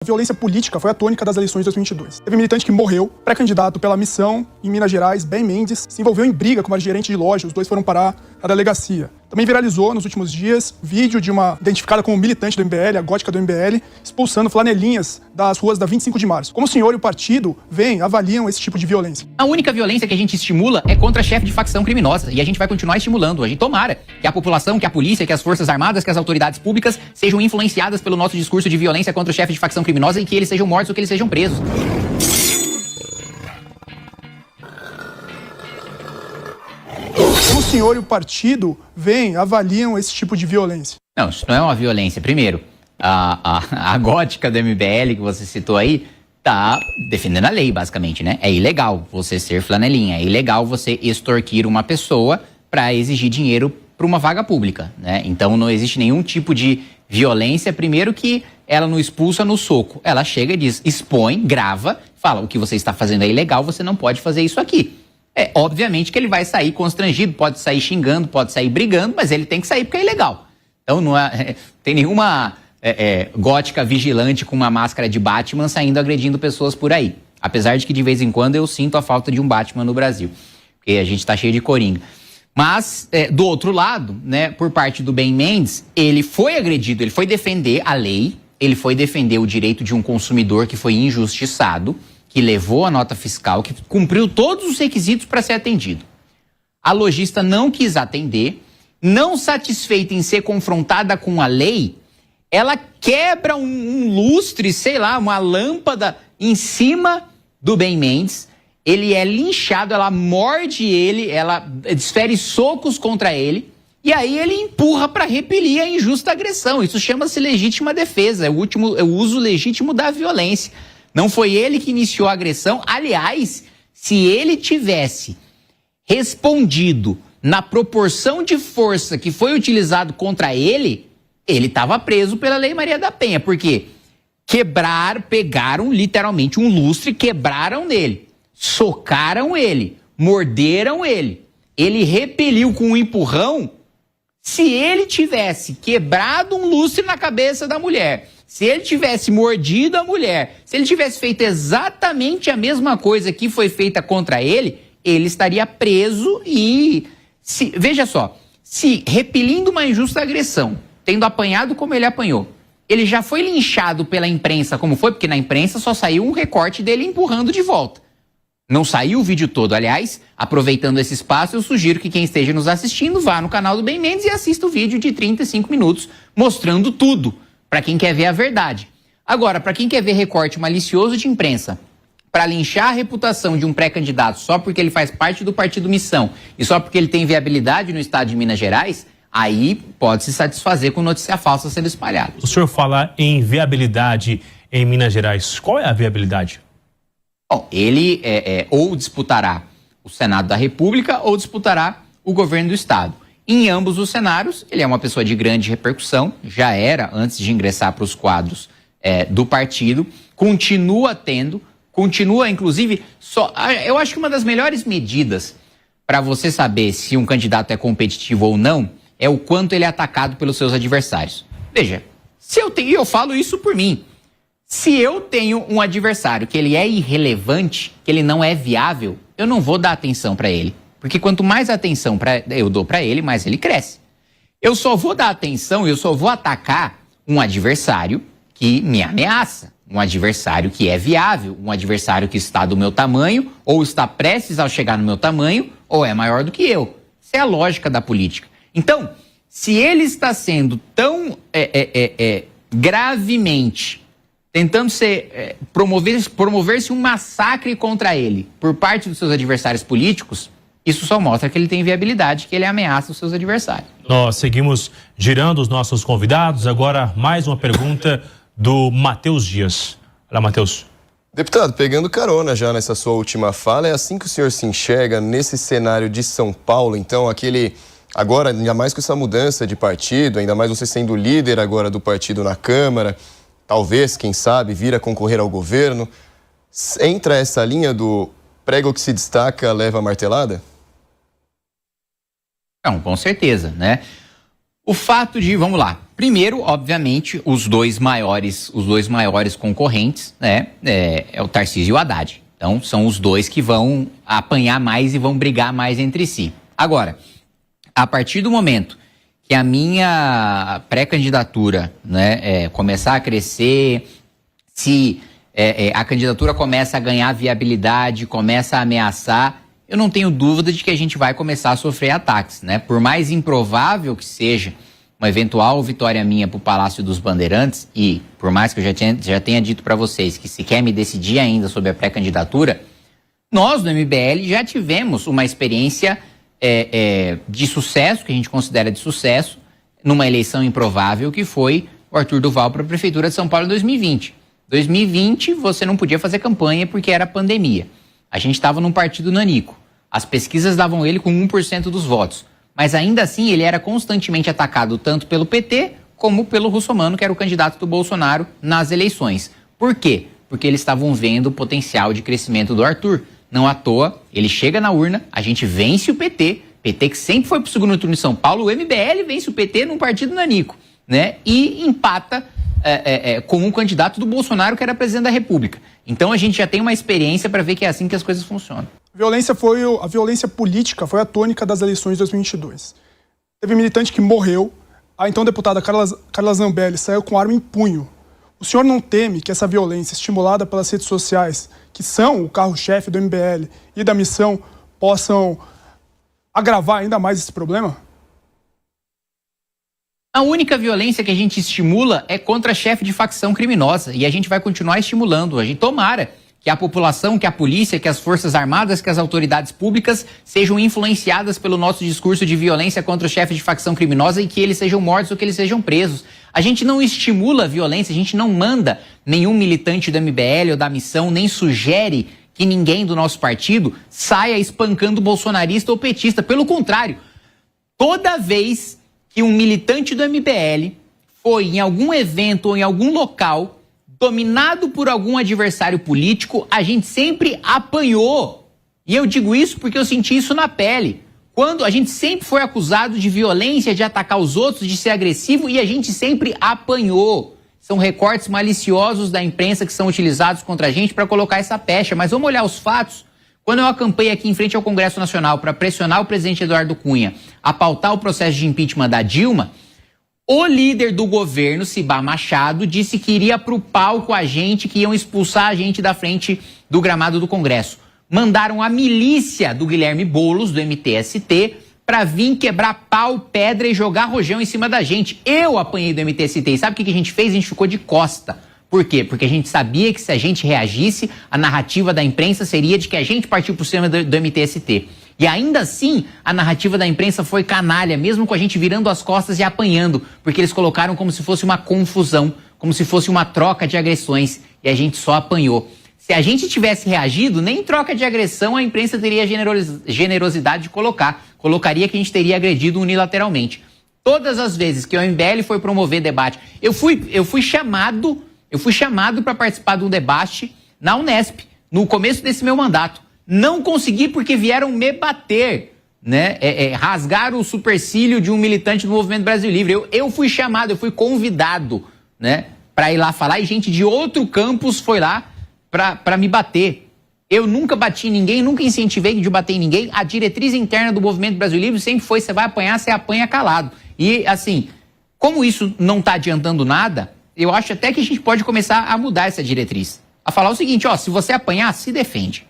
A violência política foi a tônica das eleições de 2022. Teve militante que morreu, pré-candidato pela Missão, em Minas Gerais, Ben Mendes, se envolveu em briga com uma gerente de loja, os dois foram parar na delegacia. Também viralizou nos últimos dias vídeo de uma identificada como militante do MBL, a gótica do MBL, expulsando flanelinhas das ruas da 25 de março. Como o senhor e o partido avaliam esse tipo de violência? A única violência que a gente estimula é contra chefe de facção criminosa, e a gente vai continuar estimulando. A gente tomara que a população, que a polícia, que as forças armadas, que as autoridades públicas sejam influenciadas pelo nosso discurso de violência contra o chefe de facção criminosa e que eles sejam mortos ou que eles sejam presos. Como o senhor e o partido avaliam esse tipo de violência? Não, isso não é uma violência. Primeiro, a gótica do MBL que você citou aí tá defendendo a lei, basicamente, né? É ilegal você ser flanelinha, é ilegal você extorquir uma pessoa para exigir dinheiro para uma vaga pública, né? Então não existe nenhum tipo de violência. Primeiro que ela não expulsa no soco, ela chega e diz, expõe, grava, fala, o que você está fazendo é ilegal, você não pode fazer isso aqui. É, obviamente que ele vai sair constrangido, pode sair xingando, pode sair brigando, mas ele tem que sair porque é ilegal. Então não tem nenhuma gótica vigilante com uma máscara de Batman saindo agredindo pessoas por aí. Apesar de que de vez em quando eu sinto a falta de um Batman no Brasil, porque a gente tá cheio de coringa. Mas, do outro lado, né, por parte do Ben Mendes, ele foi agredido, ele foi defender a lei, ele foi defender o direito de um consumidor que foi injustiçado, que levou a nota fiscal, que cumpriu todos os requisitos para ser atendido. A lojista não quis atender, não satisfeita em ser confrontada com a lei, ela quebra um lustre, sei lá, uma lâmpada em cima do Ben Mendes, ele é linchado, ela morde ele, ela desfere socos contra ele, e aí ele empurra para repelir a injusta agressão. Isso chama-se legítima defesa, é o uso legítimo da violência. Não foi ele que iniciou a agressão. Aliás, se ele tivesse respondido na proporção de força que foi utilizado contra ele, ele estava preso pela Lei Maria da Penha, porque pegaram literalmente um lustre, quebraram nele, socaram ele, morderam ele. Ele repeliu com um empurrão. Se ele tivesse quebrado um lustre na cabeça da mulher, se ele tivesse mordido a mulher, se ele tivesse feito exatamente a mesma coisa que foi feita contra ele, ele estaria preso e... veja só, se repelindo uma injusta agressão, tendo apanhado como ele apanhou, ele já foi linchado pela imprensa como foi, porque na imprensa só saiu um recorte dele empurrando de volta. Não saiu o vídeo todo. Aliás, aproveitando esse espaço, eu sugiro que quem esteja nos assistindo vá no canal do Ben Mendes e assista o vídeo de 35 minutos mostrando tudo, para quem quer ver a verdade. Agora, para quem quer ver recorte malicioso de imprensa, para linchar a reputação de um pré-candidato só porque ele faz parte do partido Missão e só porque ele tem viabilidade no estado de Minas Gerais, aí pode se satisfazer com notícia falsa sendo espalhada. O senhor fala em viabilidade em Minas Gerais. Qual é a viabilidade? Bom, ele ou disputará o Senado da República ou disputará o governo do estado. Em ambos os cenários, ele é uma pessoa de grande repercussão, já era antes de ingressar para os quadros do partido, continua inclusive, eu acho que uma das melhores medidas para você saber se um candidato é competitivo ou não é o quanto ele é atacado pelos seus adversários. Veja, eu falo isso por mim, se eu tenho um adversário que ele é irrelevante, que ele não é viável, eu não vou dar atenção para ele. Porque quanto mais atenção eu dou para ele, mais ele cresce. Eu só vou dar atenção, eu só vou atacar um adversário que me ameaça. Um adversário que é viável, um adversário que está do meu tamanho, ou está prestes a chegar no meu tamanho, ou é maior do que eu. Essa é a lógica da política. Então, se ele está sendo tão gravemente tentando promover-se um massacre contra ele por parte dos seus adversários políticos, isso só mostra que ele tem viabilidade, que ele ameaça os seus adversários. Nós seguimos girando os nossos convidados. Agora, mais uma pergunta do Matheus Dias. Olá, Matheus. Deputado, pegando carona já nessa sua última fala, é assim que o senhor se enxerga nesse cenário de São Paulo? Então, agora, ainda mais com essa mudança de partido, ainda mais você sendo líder agora do partido na Câmara, talvez, quem sabe, vir a concorrer ao governo, entra essa linha do prego que se destaca, leva a martelada? Não, com certeza, né? O fato de, vamos lá, primeiro, obviamente, os dois maiores concorrentes, né, é o Tarcísio e o Haddad. Então, são os dois que vão apanhar mais e vão brigar mais entre si. Agora, a partir do momento que a minha pré-candidatura, né, começar a crescer, se a candidatura começa a ganhar viabilidade, começa a ameaçar, eu não tenho dúvida de que a gente vai começar a sofrer ataques, né? Por mais improvável que seja uma eventual vitória minha para o Palácio dos Bandeirantes, e por mais que eu já tenha dito para vocês que se quer me decidir ainda sobre a pré-candidatura, nós do MBL já tivemos uma experiência de sucesso, que a gente considera de sucesso, numa eleição improvável, que foi o Arthur Duval para a Prefeitura de São Paulo em 2020. 2020 você não podia fazer campanha porque era pandemia. A gente estava num partido nanico. As pesquisas davam ele com 1% dos votos. Mas ainda assim ele era constantemente atacado tanto pelo PT como pelo Russomano, que era o candidato do Bolsonaro nas eleições. Por quê? Porque eles estavam vendo o potencial de crescimento do Arthur. Não à toa, ele chega na urna, a gente vence o PT que sempre foi pro segundo turno em São Paulo, o MBL vence o PT num partido nanico, né? E empata com um candidato do Bolsonaro, que era presidente da República. Então a gente já tem uma experiência para ver que é assim que as coisas funcionam. A violência política foi a tônica das eleições de 2022. Teve militante que morreu, a então deputada Carla Zambelli saiu com arma em punho. O senhor não teme que essa violência estimulada pelas redes sociais, que são o carro-chefe do MBL e da missão, possam agravar ainda mais esse problema? A única violência que a gente estimula é contra chefe de facção criminosa, e a gente vai continuar estimulando. A gente tomara que a população, que a polícia, que as forças armadas, que as autoridades públicas sejam influenciadas pelo nosso discurso de violência contra o chefe de facção criminosa e que eles sejam mortos ou que eles sejam presos. A gente não estimula a violência, a gente não manda nenhum militante do MBL ou da missão, nem sugere que ninguém do nosso partido saia espancando bolsonarista ou petista. Pelo contrário, toda vez que um militante do MBL foi em algum evento ou em algum local dominado por algum adversário político, a gente sempre apanhou. E eu digo isso porque eu senti isso na pele. Quando a gente sempre foi acusado de violência, de atacar os outros, de ser agressivo, e a gente sempre apanhou. São recortes maliciosos da imprensa que são utilizados contra a gente para colocar essa pecha. Mas vamos olhar os fatos. Quando eu acampei aqui em frente ao Congresso Nacional para pressionar o presidente Eduardo Cunha a pautar o processo de impeachment da Dilma, o líder do governo, Cibá Machado, disse que iria para o pau com a gente, que iam expulsar a gente da frente do gramado do Congresso. Mandaram a milícia do Guilherme Boulos, do MTST, para vir quebrar pau, pedra e jogar rojão em cima da gente. Eu apanhei do MTST. E sabe o que a gente fez? A gente ficou de costa. Por quê? Porque a gente sabia que se a gente reagisse, a narrativa da imprensa seria de que a gente partiu por cima do MTST. E ainda assim, a narrativa da imprensa foi canalha, mesmo com a gente virando as costas e apanhando, porque eles colocaram como se fosse uma confusão, como se fosse uma troca de agressões, e a gente só apanhou. Se a gente tivesse reagido, nem troca de agressão a imprensa teria generosidade de colocar. Colocaria que a gente teria agredido unilateralmente. Todas as vezes que o MBL foi promover debate, eu fui chamado para participar de um debate na Unesp, no começo desse meu mandato. Não consegui porque vieram me bater, né? Rasgaram o supercílio de um militante do Movimento Brasil Livre. Eu fui chamado, eu fui convidado, né, para ir lá falar, e gente de outro campus foi lá para me bater. Eu nunca bati em ninguém, nunca incentivei de bater em ninguém. A diretriz interna do Movimento Brasil Livre sempre foi: você vai apanhar, você apanha calado. E assim, como isso não está adiantando nada, eu acho até que a gente pode começar a mudar essa diretriz. A falar o seguinte, ó, se você apanhar, se defende.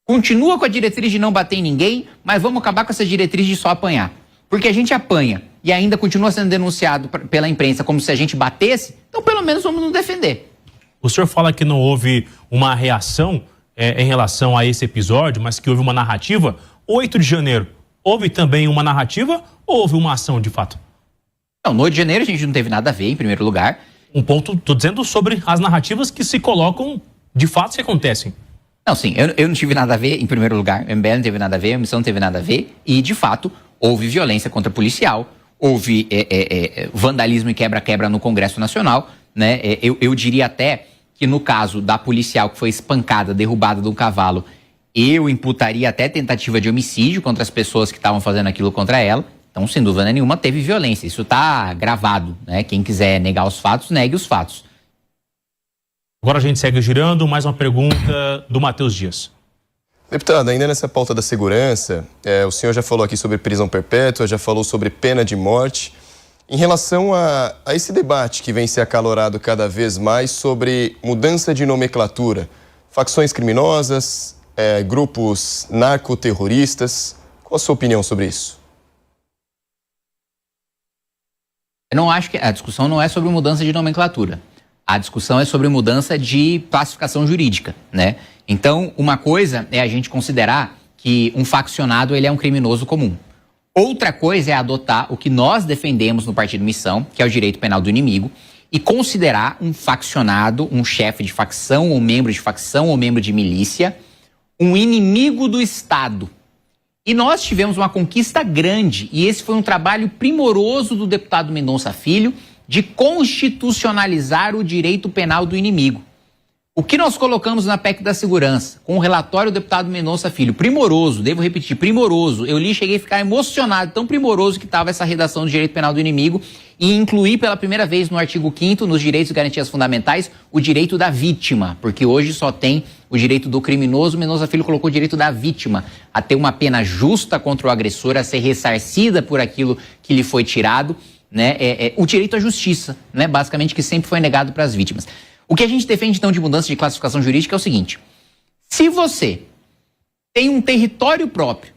Continua com a diretriz de não bater em ninguém, mas vamos acabar com essa diretriz de só apanhar. Porque a gente apanha e ainda continua sendo denunciado pela imprensa como se a gente batesse, então pelo menos vamos nos defender. O senhor fala que não houve uma reação em relação a esse episódio, mas que houve uma narrativa. 8 de janeiro, houve também uma narrativa ou houve uma ação de fato? Não, no 8 de janeiro a gente não teve nada a ver, em primeiro lugar. Um ponto, tô dizendo sobre as narrativas que se colocam de fato que acontecem. Não, sim, eu não tive nada a ver, em primeiro lugar, o MBL não teve nada a ver, a missão não teve nada a ver, e de fato houve violência contra policial, houve vandalismo e quebra-quebra no Congresso Nacional, né? Eu diria até que no caso da policial que foi espancada, derrubada de um cavalo, eu imputaria até tentativa de homicídio contra as pessoas que estavam fazendo aquilo contra ela. Então, sem dúvida nenhuma, teve violência. Isso está gravado, né? Quem quiser negar os fatos, negue os fatos. Agora a gente segue girando. Mais uma pergunta do Matheus Dias. Deputado, ainda nessa pauta da segurança, o senhor já falou aqui sobre prisão perpétua, já falou sobre pena de morte. Em relação a esse debate que vem se acalorado cada vez mais sobre mudança de nomenclatura, facções criminosas, grupos narcoterroristas, qual a sua opinião sobre isso? Eu não acho que a discussão não é sobre mudança de nomenclatura. A discussão é sobre mudança de classificação jurídica, né? Então, uma coisa é a gente considerar que um faccionado ele é um criminoso comum. Outra coisa é adotar o que nós defendemos no Partido Missão, que é o direito penal do inimigo, e considerar um faccionado, um chefe de facção, ou membro de facção, ou membro de milícia, um inimigo do Estado. E nós tivemos uma conquista grande, e esse foi um trabalho primoroso do deputado Mendonça Filho, de constitucionalizar o direito penal do inimigo. O que nós colocamos na PEC da Segurança, com o relatório do deputado Mendonça Filho, primoroso, devo repetir, primoroso, eu li e cheguei a ficar emocionado, tão primoroso que estava essa redação do direito penal do inimigo, e incluir pela primeira vez no artigo 5º, nos direitos e garantias fundamentais, o direito da vítima, porque hoje só tem o direito do criminoso. Mendonça Filho colocou o direito da vítima, a ter uma pena justa contra o agressor, a ser ressarcida por aquilo que lhe foi tirado, né? O direito à justiça, né? Basicamente, que sempre foi negado para as vítimas. O que a gente defende, então, de mudança de classificação jurídica é o seguinte: se você tem um território próprio,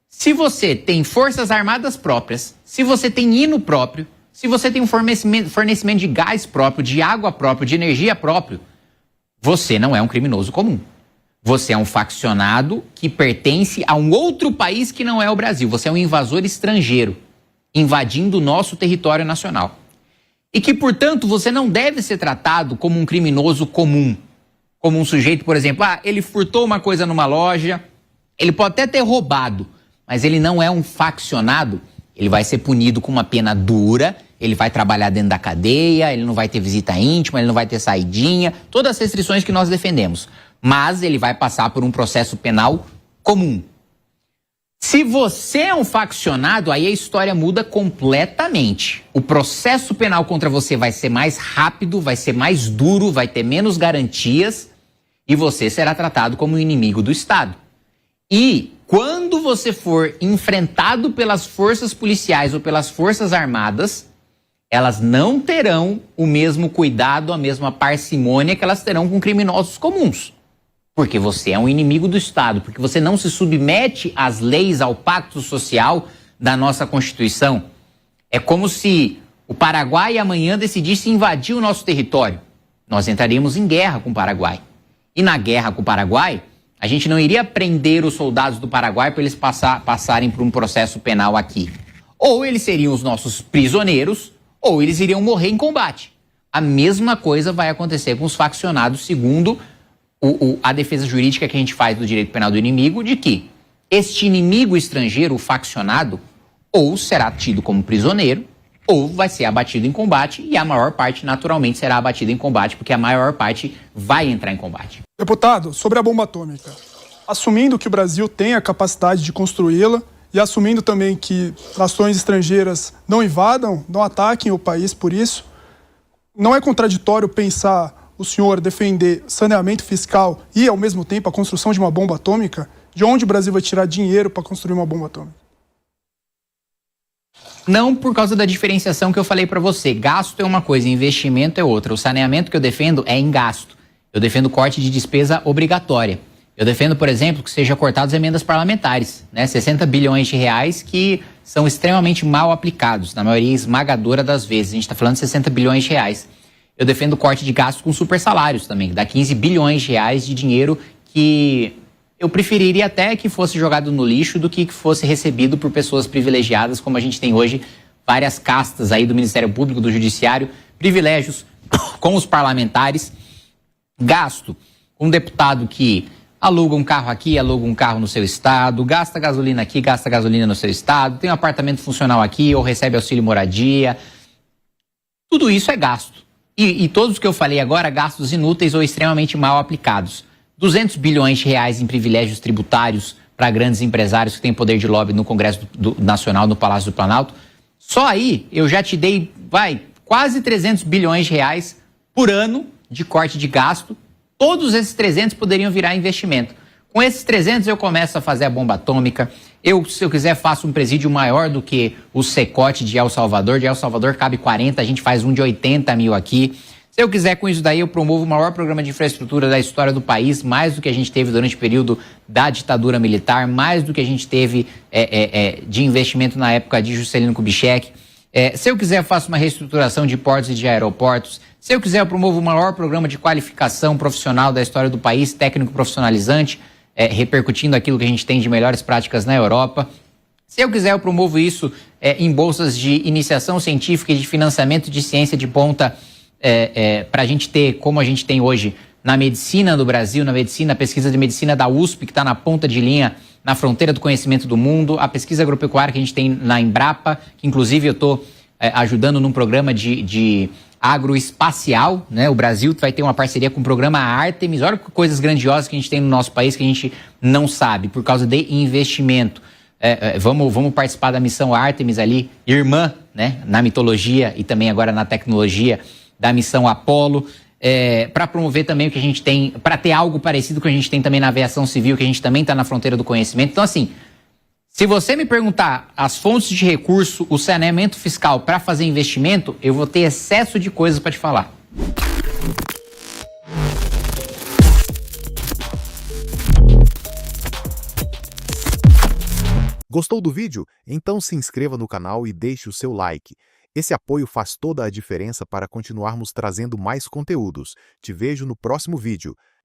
se você tem forças armadas próprias, se você tem hino próprio, se você tem um fornecimento de gás próprio, de água próprio, de energia próprio, você não é um criminoso comum. Você é um faccionado que pertence a um outro país que não é o Brasil. Você é um invasor estrangeiro, invadindo o nosso território nacional. E que, portanto, você não deve ser tratado como um criminoso comum. Como um sujeito, por exemplo, ele furtou uma coisa numa loja, ele pode até ter roubado, mas ele não é um faccionado. Ele vai ser punido com uma pena dura, ele vai trabalhar dentro da cadeia, ele não vai ter visita íntima, ele não vai ter saidinha, todas as restrições que nós defendemos. Mas ele vai passar por um processo penal comum. Se você é um faccionado, aí a história muda completamente. O processo penal contra você vai ser mais rápido, vai ser mais duro, vai ter menos garantias e você será tratado como um inimigo do Estado. E quando você for enfrentado pelas forças policiais ou pelas forças armadas, elas não terão o mesmo cuidado, a mesma parcimônia que elas terão com criminosos comuns. Porque você é um inimigo do Estado, porque você não se submete às leis, ao pacto social da nossa Constituição. É como se o Paraguai amanhã decidisse invadir o nosso território. Nós entraríamos em guerra com o Paraguai. E na guerra com o Paraguai, a gente não iria prender os soldados do Paraguai para eles passarem por um processo penal aqui. Ou eles seriam os nossos prisioneiros, ou eles iriam morrer em combate. A mesma coisa vai acontecer com os faccionados, segundo a defesa jurídica que a gente faz do direito penal do inimigo, de que este inimigo estrangeiro, o faccionado, ou será tido como prisioneiro, ou vai ser abatido em combate, e a maior parte, naturalmente, será abatida em combate, porque a maior parte vai entrar em combate. Deputado, sobre a bomba atômica, assumindo que o Brasil tem a capacidade de construí-la e assumindo também que nações estrangeiras não invadam, não ataquem o país por isso, não é contraditório pensar o senhor defender saneamento fiscal e, ao mesmo tempo, a construção de uma bomba atômica? De onde o Brasil vai tirar dinheiro para construir uma bomba atômica? Não, por causa da diferenciação que eu falei para você. Gasto é uma coisa, investimento é outra. O saneamento que eu defendo é em gasto. Eu defendo corte de despesa obrigatória. Eu defendo, por exemplo, que seja cortadas emendas parlamentares, né? 60 bilhões de reais que são extremamente mal aplicados, na maioria esmagadora das vezes. A gente está falando de 60 bilhões de reais. Eu defendo corte de gastos com super salários também, que dá 15 bilhões de reais de dinheiro que eu preferiria até que fosse jogado no lixo do que fosse recebido por pessoas privilegiadas, como a gente tem hoje várias castas aí do Ministério Público, do Judiciário, privilégios com os parlamentares, gasto com um deputado que aluga um carro aqui, aluga um carro no seu estado, gasta gasolina aqui, gasta gasolina no seu estado, tem um apartamento funcional aqui ou recebe auxílio moradia. Tudo isso é gasto. E todos os que eu falei agora, gastos inúteis ou extremamente mal aplicados. 200 bilhões de reais em privilégios tributários para grandes empresários que têm poder de lobby no Congresso Nacional, no Palácio do Planalto. Só aí eu já te dei, quase 300 bilhões de reais por ano de corte de gasto. Todos esses 300 poderiam virar investimento. Com esses 300 eu começo a fazer a bomba atômica. Se eu quiser, faço um presídio maior do que o Secote de El Salvador. De El Salvador cabe 40, a gente faz um de 80 mil aqui. Se eu quiser, com isso daí, eu promovo o maior programa de infraestrutura da história do país, mais do que a gente teve durante o período da ditadura militar, mais do que a gente teve de investimento na época de Juscelino Kubitschek. Se eu quiser, eu faço uma reestruturação de portos e de aeroportos. Se eu quiser, eu promovo o maior programa de qualificação profissional da história do país, técnico profissionalizante, repercutindo aquilo que a gente tem de melhores práticas na Europa. Se eu quiser, eu promovo isso em bolsas de iniciação científica e de financiamento de ciência de ponta, para a gente ter, como a gente tem hoje na medicina do Brasil, na pesquisa de medicina da USP, que está na ponta de linha, na fronteira do conhecimento do mundo, a pesquisa agropecuária que a gente tem na Embrapa, que inclusive eu estou ajudando num programa de agroespacial, né? O Brasil vai ter uma parceria com o programa Artemis. Olha que coisas grandiosas que a gente tem no nosso país que a gente não sabe, por causa de investimento. Vamos participar da missão Artemis ali, irmã, né? Na mitologia e também agora na tecnologia, da missão Apollo, para promover também o que a gente tem, para ter algo parecido com o que a gente tem também na aviação civil, que a gente também está na fronteira do conhecimento. Então, assim, se você me perguntar as fontes de recurso, o saneamento fiscal para fazer investimento, eu vou ter excesso de coisas para te falar. Gostou do vídeo? Então se inscreva no canal e deixe o seu like. Esse apoio faz toda a diferença para continuarmos trazendo mais conteúdos. Te vejo no próximo vídeo.